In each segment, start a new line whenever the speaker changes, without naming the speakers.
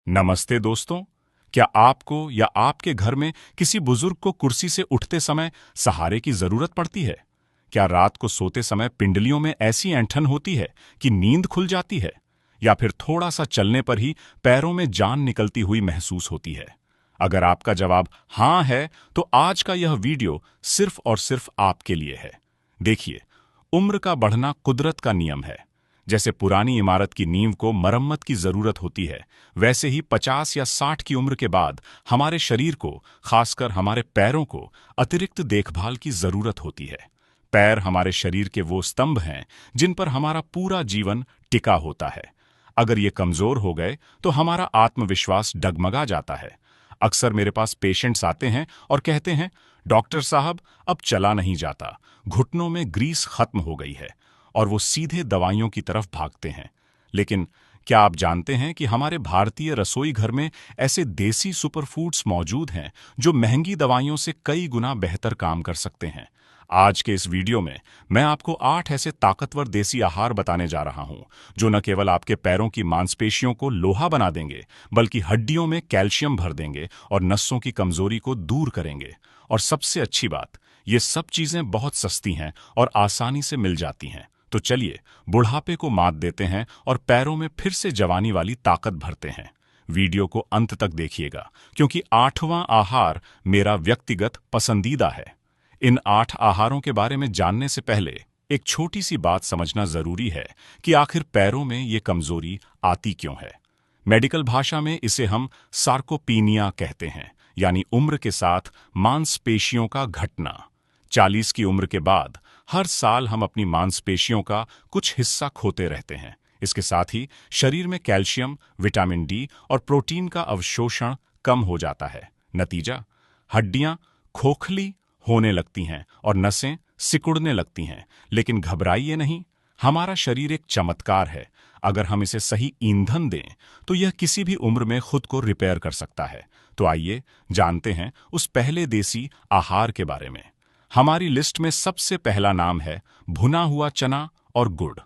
नमस्ते दोस्तों। क्या आपको या आपके घर में किसी बुजुर्ग को कुर्सी से उठते समय सहारे की जरूरत पड़ती है? क्या रात को सोते समय पिंडलियों में ऐसी ऐंठन होती है कि नींद खुल जाती है? या फिर थोड़ा सा चलने पर ही पैरों में जान निकलती हुई महसूस होती है? अगर आपका जवाब हां है, तो आज का यह वीडियो सिर्फ और सिर्फ आपके लिए है। देखिए, उम्र का बढ़ना कुदरत का नियम है। जैसे पुरानी इमारत की नींव को मरम्मत की जरूरत होती है, वैसे ही 50 या 60 की उम्र के बाद हमारे शरीर को, खासकर हमारे पैरों को, अतिरिक्त देखभाल की जरूरत होती है। पैर हमारे शरीर के वो स्तंभ हैं जिन पर हमारा पूरा जीवन टिका होता है। अगर ये कमजोर हो गए तो हमारा आत्मविश्वास डगमगा जाता है। अक्सर मेरे पास पेशेंट्स आते हैं और कहते हैं, डॉक्टर साहब, अब चला नहीं जाता, घुटनों में ग्रीस खत्म हो गई है, और वो सीधे दवाइयों की तरफ भागते हैं। लेकिन क्या आप जानते हैं कि हमारे भारतीय रसोई घर में ऐसे देसी सुपरफूड्स मौजूद हैं जो महंगी दवाइयों से कई गुना बेहतर काम कर सकते हैं? आज के इस वीडियो में मैं आपको 8 ऐसे ताकतवर देसी आहार बताने जा रहा हूं जो न केवल आपके पैरों की मांसपेशियों को लोहा बना देंगे, बल्कि हड्डियों में कैल्शियम भर देंगे और नसों की कमजोरी को दूर करेंगे। और सबसे अच्छी बात, ये सब चीजें बहुत सस्ती हैं और आसानी से मिल जाती हैं। तो चलिए, बुढ़ापे को मात देते हैं और पैरों में फिर से जवानी वाली ताकत भरते हैं। वीडियो को अंत तक देखिएगा, क्योंकि 8वां आहार मेरा व्यक्तिगत पसंदीदा है। इन 8 आहारों के बारे में जानने से पहले एक छोटी सी बात समझना जरूरी है कि आखिर पैरों में ये कमजोरी आती क्यों है। मेडिकल भाषा में इसे हम सार्कोपीनिया कहते हैं, यानी उम्र के साथ मांसपेशियों का घटना। 40 की उम्र के बाद हर साल हम अपनी मांसपेशियों का कुछ हिस्सा खोते रहते हैं। इसके साथ ही शरीर में कैल्शियम, विटामिन डी और प्रोटीन का अवशोषण कम हो जाता है। नतीजा, हड्डियां खोखली होने लगती हैं और नसें सिकुड़ने लगती हैं। लेकिन घबराइए नहीं, हमारा शरीर एक चमत्कार है। अगर हम इसे सही ईंधन दें तो यह किसी भी उम्र में खुद को रिपेयर कर सकता है। तो आइए जानते हैं उस पहले देसी आहार के बारे में। हमारी लिस्ट में सबसे पहला नाम है भुना हुआ चना और गुड़।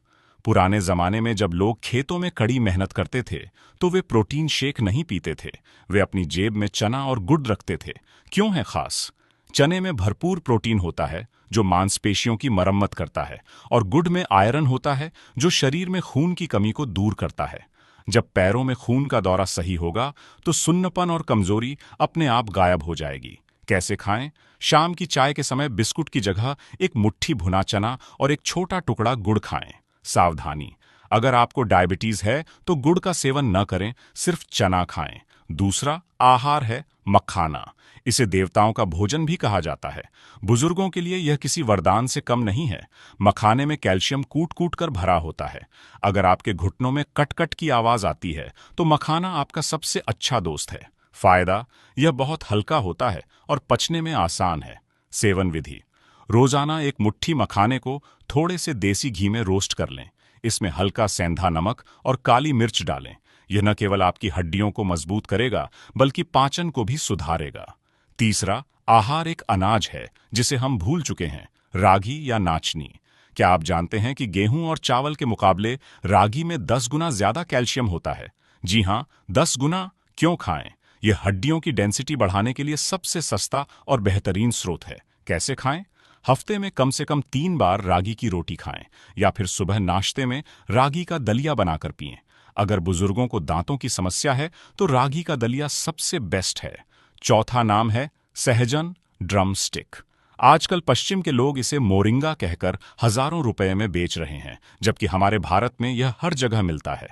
पुराने जमाने में जब लोग खेतों में कड़ी मेहनत करते थे तो वे प्रोटीन शेक नहीं पीते थे, वे अपनी जेब में चना और गुड़ रखते थे। क्यों है खास? चने में भरपूर प्रोटीन होता है जो मांसपेशियों की मरम्मत करता है, और गुड़ में आयरन होता है जो शरीर में खून की कमी को दूर करता है। जब पैरों में खून का दौरा सही होगा तो सुन्नपन और कमजोरी अपने आप गायब हो जाएगी। कैसे खाएं? शाम की चाय के समय बिस्कुट की जगह एक मुट्ठी भुना चना और एक छोटा टुकड़ा गुड़ खाएं। सावधानी, अगर आपको डायबिटीज है तो गुड़ का सेवन न करें, सिर्फ चना खाएं। दूसरा आहार है मखाना। इसे देवताओं का भोजन भी कहा जाता है। बुजुर्गों के लिए यह किसी वरदान से कम नहीं है। मखाने में कैल्शियम कूट कूट कर भरा होता है। अगर आपके घुटनों में कट कट की आवाज आती है तो मखाना आपका सबसे अच्छा दोस्त है। फायदा, यह बहुत हल्का होता है और पचने में आसान है। सेवन विधि, रोजाना एक मुट्ठी मखाने को थोड़े से देसी घी में रोस्ट कर लें। इसमें हल्का सेंधा नमक और काली मिर्च डालें। यह न केवल आपकी हड्डियों को मजबूत करेगा, बल्कि पाचन को भी सुधारेगा। तीसरा आहार एक अनाज है जिसे हम भूल चुके हैं, रागी या नाचनी। क्या आप जानते हैं कि गेहूं और चावल के मुकाबले रागी में 10 गुना ज्यादा कैल्शियम होता है? जी हां, 10 गुना। क्यों खाएं? यह हड्डियों की डेंसिटी बढ़ाने के लिए सबसे सस्ता और बेहतरीन स्रोत है। कैसे खाएं? हफ्ते में कम से कम 3 बार रागी की रोटी खाएं, या फिर सुबह नाश्ते में रागी का दलिया बनाकर पिएं। अगर बुजुर्गों को दांतों की समस्या है तो रागी का दलिया सबसे बेस्ट है। चौथा नाम है सहजन ड्रम स्टिक। आजकल पश्चिम के लोग इसे मोरिंगा कहकर हजारों रुपए में बेच रहे हैं, जबकि हमारे भारत में यह हर जगह मिलता है।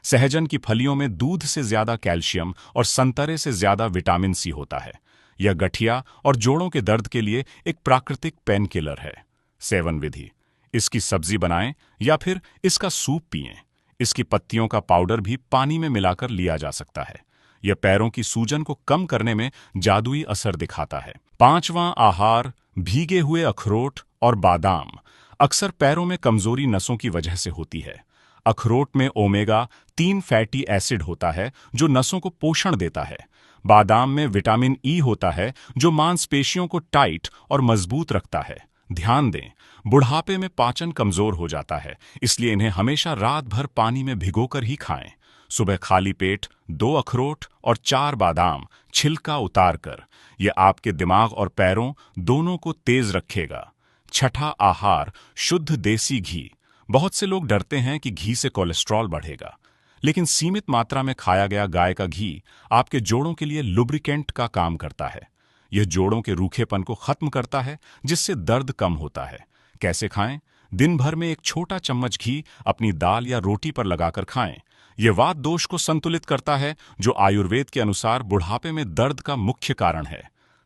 सहजन की फलियों में दूध से ज्यादा कैल्शियम और संतरे से ज्यादा विटामिन सी होता है। यह गठिया और जोड़ों के दर्द के लिए एक प्राकृतिक पेन किलर है। सेवन विधि, इसकी सब्जी बनाएं या फिर इसका सूप पिएं। इसकी पत्तियों का पाउडर भी पानी में मिलाकर लिया जा सकता है। यह पैरों की सूजन को कम करने में जादुई असर दिखाता है। 5वां आहार भीगे हुए अखरोट और बादाम। अक्सर पैरों में कमजोरी नसों की वजह से होती है। अखरोट में ओमेगा 3 फैटी एसिड होता है जो नसों को पोषण देता है। बादाम में विटामिन ई होता है जो मांसपेशियों को टाइट और मजबूत रखता है। ध्यान दें, बुढ़ापे में पाचन कमजोर हो जाता है, इसलिए इन्हें हमेशा रात भर पानी में भिगोकर ही खाएं। सुबह खाली पेट 2 अखरोट और 4 बादाम छिलका उतारकर। यह आपके दिमाग और पैरों दोनों को तेज रखेगा। छठा आहार, शुद्ध देसी घी। बहुत से लोग डरते हैं कि घी से कोलेस्ट्रॉल बढ़ेगा, लेकिन सीमित मात्रा में खाया गया गाय का घी आपके जोड़ों के लिए लुब्रिकेंट का काम करता है। यह जोड़ों के रूखेपन को खत्म करता है, जिससे दर्द कम होता है। कैसे खाएं? दिन भर में एक छोटा चम्मच घी अपनी दाल या रोटी पर लगाकर खाएं। यह वात दोष को संतुलित करता है, जो आयुर्वेद के अनुसार बुढ़ापे में दर्द का मुख्य कारण है।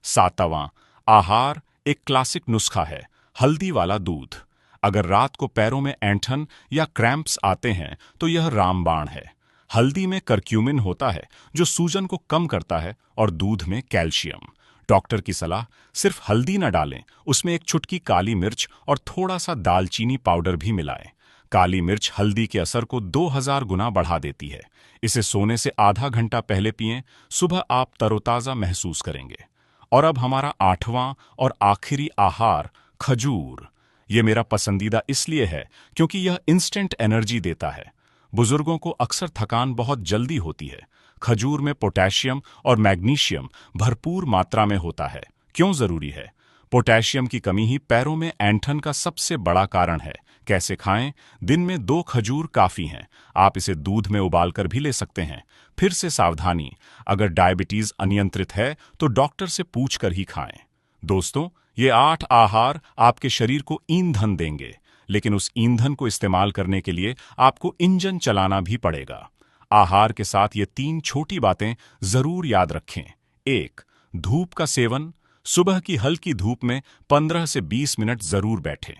सातवां आहार एक क्लासिक नुस्खा है, हल्दी वाला दूध। अगर रात को पैरों में ऐंठन या क्रैम्प्स आते हैं तो यह रामबाण है। हल्दी में करक्यूमिन होता है, जो सूजन को कम करता है, और दूध में कैल्शियम। डॉक्टर की सलाह, सिर्फ हल्दी न डालें, उसमें एक चुटकी काली मिर्च और थोड़ा सा दालचीनी पाउडर भी मिलाएं। काली मिर्च हल्दी के असर को 2000 गुना बढ़ा देती है। इसे सोने से आधा घंटा पहले पिएं, सुबह आप तरोताजा महसूस करेंगे। और अब हमारा 8वां और आखिरी आहार, खजूर। यह मेरा पसंदीदा इसलिए है क्योंकि यह इंस्टेंट एनर्जी देता है। बुजुर्गों को अक्सर थकान बहुत जल्दी होती है। खजूर में पोटेशियम और मैग्नीशियम भरपूर मात्रा में होता है। क्यों जरूरी है? पोटेशियम की कमी ही पैरों में ऐंठन का सबसे बड़ा कारण है। कैसे खाएं? दिन में 2 खजूर काफी हैं। आप इसे दूध में उबालकर भी ले सकते हैं। फिर से सावधानी, अगर डायबिटीज अनियंत्रित है तो डॉक्टर से पूछकर ही खाएं। दोस्तों, ये 8 आहार आपके शरीर को ईंधन देंगे, लेकिन उस ईंधन को इस्तेमाल करने के लिए आपको इंजन चलाना भी पड़ेगा। आहार के साथ ये 3 छोटी बातें जरूर याद रखें। 1. धूप का सेवन। सुबह की हल्की धूप में 15 से 20 मिनट जरूर बैठें।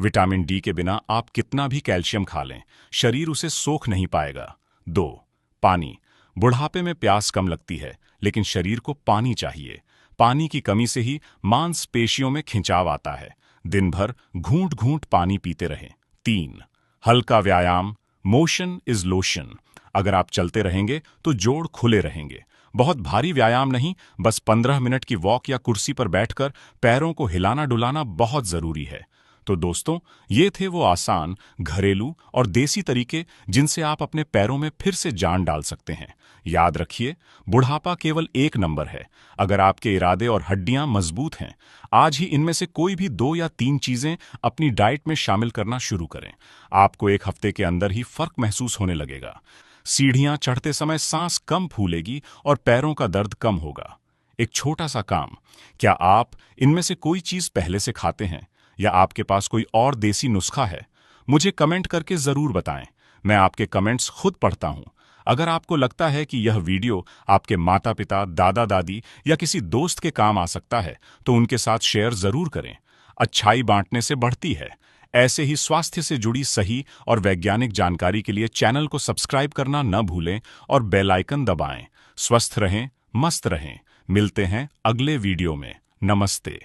विटामिन डी के बिना आप कितना भी कैल्शियम खा लें, शरीर उसे सोख नहीं पाएगा। 2. पानी। बुढ़ापे में प्यास कम लगती है, लेकिन शरीर को पानी चाहिए। पानी की कमी से ही मांसपेशियों में खिंचाव आता है। दिन भर घूंट घूंट पानी पीते रहें। 3. हल्का व्यायाम। Motion is lotion. अगर आप चलते रहेंगे तो जोड़ खुले रहेंगे। बहुत भारी व्यायाम नहीं, बस 15 मिनट की वॉक या कुर्सी पर बैठकर पैरों को हिलाना डुलाना बहुत जरूरी है। तो दोस्तों, ये थे वो आसान, घरेलू और देसी तरीके जिनसे आप अपने पैरों में फिर से जान डाल सकते हैं। याद रखिए, बुढ़ापा केवल एक नंबर है। अगर आपके इरादे और हड्डियां मजबूत हैं, आज ही इनमें से कोई भी 2 या 3 चीजें अपनी डाइट में शामिल करना शुरू करें। आपको 1 हफ्ते के अंदर ही फर्क महसूस होने लगेगा। सीढ़ियां चढ़ते समय सांस कम फूलेगी और पैरों का दर्द कम होगा। एक छोटा सा काम, क्या आप इनमें से कोई चीज पहले से खाते हैं, या आपके पास कोई और देसी नुस्खा है? मुझे कमेंट करके जरूर बताएं। मैं आपके कमेंट्स खुद पढ़ता हूं। अगर आपको लगता है कि यह वीडियो आपके माता पिता, दादा दादी या किसी दोस्त के काम आ सकता है, तो उनके साथ शेयर जरूर करें। अच्छाई बांटने से बढ़ती है। ऐसे ही स्वास्थ्य से जुड़ी सही और वैज्ञानिक जानकारी के लिए चैनल को सब्सक्राइब करना न भूलें और बेल आइकन दबाएं। स्वस्थ रहें, मस्त रहें। मिलते हैं अगले वीडियो में। नमस्ते।